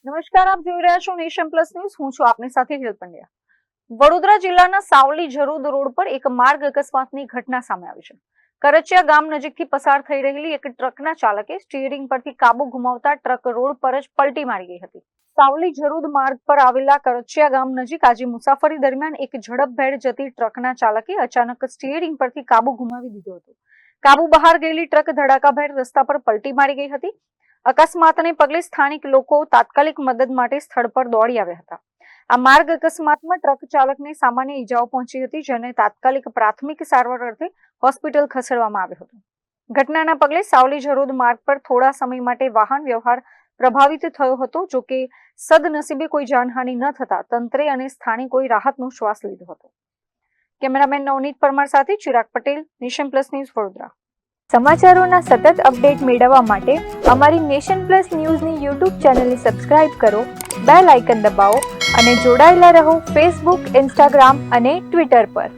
નમસ્કાર, આપ જોઈ રહ્યા છો નેશન પ્લસ ન્યૂઝ. હું છું આપની સાથે હિરલ પંડ્યા. વડોદરા જિલ્લાના સાવલી જરૂદ રોડ પર એક માર્ગ અકસ્માતની ઘટના સામે આવી છે. કરચિયા ગામ નજીકથી પસાર થઈ રહેલી એક ટ્રકના ચાલકે સ્ટીયરિંગ પરથી કાબુ ગુમાવતા ટ્રક રોડ પર જ પલટી મારી ગઈ હતી. સાવલી જરૂદ માર્ગ પર આવેલા કરચિયા ગામ નજીક આજે મુસાફરી દરમિયાન એક ઝડપભેર જતી ટ્રકના ચાલકે અચાનક સ્ટીયરિંગ પરથી કાબુ ગુમાવી દીધો હતો. કાબુ બહાર ગયેલી ટ્રક ધડાકાભેર રસ્તા પર પલટી મારી ગઈ હતી. અકસ્માતને પગલે સ્થાનિક લોકો તાત્કાલિક મદદ માટે સ્થળ પર દોડી આવ્યા હતા. આ માર્ગ અકસ્માતમાં ટ્રક ચાલકને સામાન્ય ઈજાઓ પહોંચી હતી, જેને તાત્કાલિક પ્રાથમિક સારવાર અર્થે હોસ્પિટલ ખસેડવામાં આવ્યો હતો. ઘટનાના પગલે સાવલી જરૂદ માર્ગ પર થોડા સમય માટે વાહન વ્યવહાર પ્રભાવિત થયો હતો. જો કે સદનસીબે કોઈ જાનહાનિ ન થતા તંત્રે અને સ્થાનિકોએ રાહતનો શ્વાસ લીધો હતો. કેમેરામેન નવનીત પરમાર સાથે Chirag Patel, nation plus news, Vadodara. સમાચારોના સતત અપડેટ મેળવવા માટે અમારી નેશન પ્લસ ન્યૂઝની યુટ્યુબ ચેનલને સબસ્ક્રાઇબ કરો, બેલ આઇકન દબાવો અને જોડાયેલા રહો ફેસબુક, ઇન્સ્ટાગ્રામ અને ટ્વિટર પર.